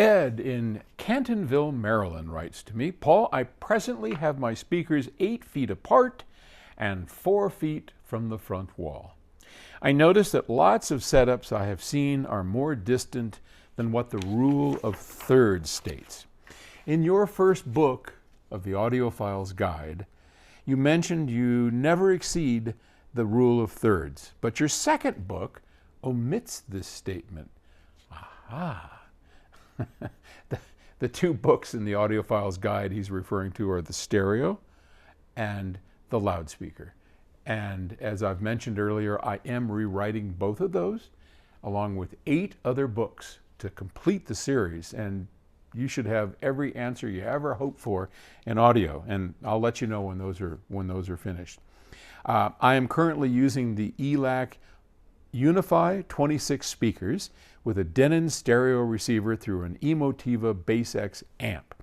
Ed in Cantonville, Maryland writes to me, Paul, I presently have my speakers 8 feet apart and 4 feet from the front wall. I notice that lots of setups I have seen are more distant than what the rule of thirds states. In your first book of the Audiophile's Guide, you mentioned you never exceed the rule of thirds, but your second book omits this statement. Aha! The 2 books in the Audiophile's Guide he's referring to are the stereo and the loudspeaker. And as I've mentioned earlier, I am rewriting both of those along with 8 other books to complete the series. And you should have every answer you ever hoped for in audio. And I'll let you know when those are finished. I am currently using the ELAC Unify 26 speakers with a Denon stereo receiver through an Emotiva Bass X amp.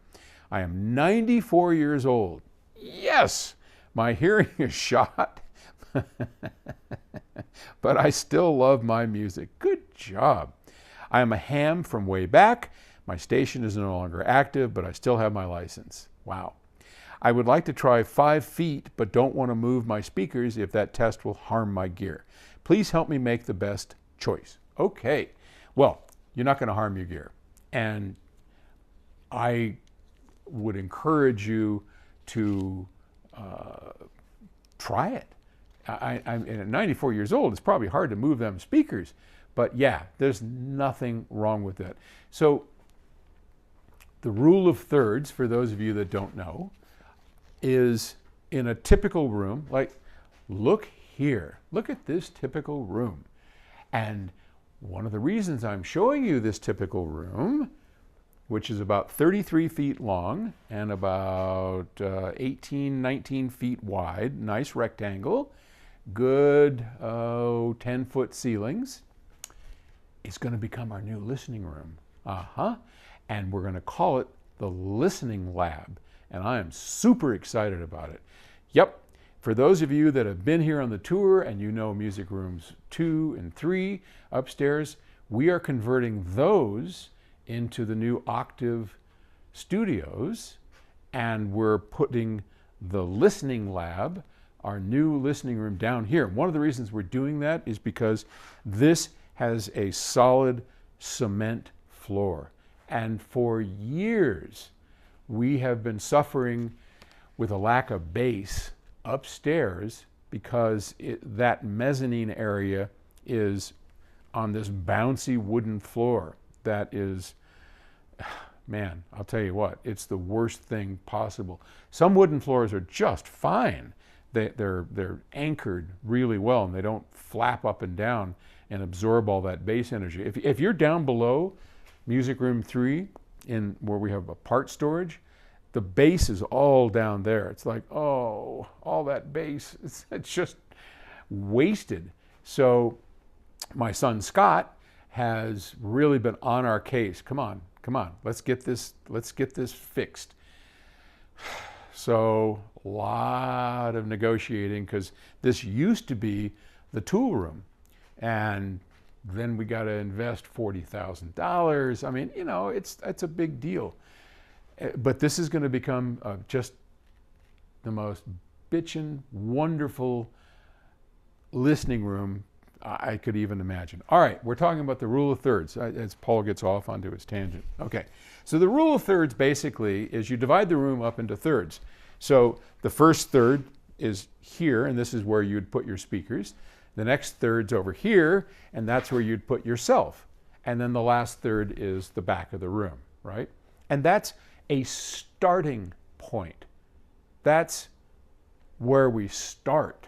I am 94 years old. Yes, my hearing is shot, but I still love my music. Good job. I am a ham from way back. My station is no longer active, but I still have my license. Wow. I would like to try 5 feet, but don't want to move my speakers if that test will harm my gear. Please help me make the best choice. Okay. Well, you're not going to harm your gear. And I would encourage you to try it. I'm at 94 years old. It's probably hard to move them speakers. But yeah, there's nothing wrong with that. So the rule of thirds, for those of you that don't know, is in a typical room, like look here. Look at this typical room. And one of the reasons I'm showing you this typical room, which is about 33 feet long and about 18, 19 feet wide, nice rectangle, good 10-foot ceilings, is going to become our new listening room. And we're going to call it the Listening Lab. And I am super excited about it. Yep. For those of you that have been here on the tour and you know music rooms 2 and 3 upstairs, we are converting those into the new Octave studios, and we're putting the Listening Lab, our new listening room, down here. One of the reasons we're doing that is because this has a solid cement floor. And for years, we have been suffering with a lack of bass upstairs because that mezzanine area is on this bouncy wooden floor that is, man, I'll tell you what, it's the worst thing possible. Some wooden floors are just fine. They're anchored really well and they don't flap up and down and absorb all that bass energy. If you're down below Music Room 3 in where we have a part storage, the bass is all down there. It's like, oh, all that bass, it's just wasted. So my son Scott has really been on our case. Come on, let's get this fixed. So a lot of negotiating because this used to be the tool room. And then we got to invest $40,000. I mean, you know, it's a big deal. But this is going to become just the most bitchin', wonderful listening room I could even imagine. All right, we're talking about the rule of thirds as Paul gets off onto his tangent. Okay, so the rule of thirds basically is you divide the room up into thirds. So the first third is here, and this is where you'd put your speakers. The next third's over here, and that's where you'd put yourself. And then the last third is the back of the room, right? And that's a starting point. That's where we start.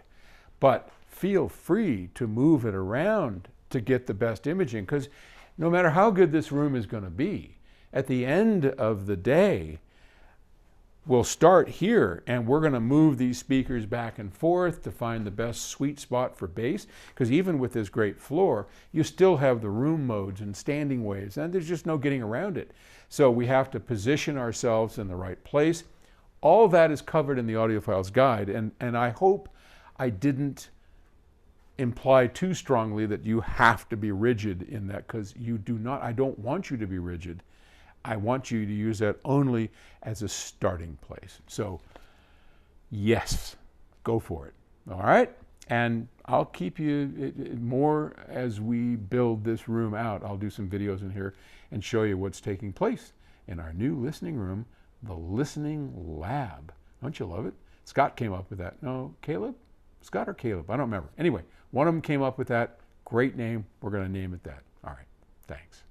But feel free to move it around to get the best imaging, because no matter how good this room is going to be, at the end of the day, we'll start here and we're going to move these speakers back and forth to find the best sweet spot for bass, because even with this great floor, you still have the room modes and standing waves, and there's just no getting around it. So we have to position ourselves in the right place. All that is covered in the Audiophile's Guide, and I hope I didn't imply too strongly that you have to be rigid in that, because you do not. I don't want you to be rigid. I want you to use that only as a starting place. So yes, go for it. All right? And I'll keep you more as we build this room out. I'll do some videos in here and show you what's taking place in our new listening room, the Listening Lab. Don't you love it? Scott came up with that. No, Caleb? Scott or Caleb? I don't remember. Anyway, one of them came up with that. Great name. We're going to name it that. All right. Thanks.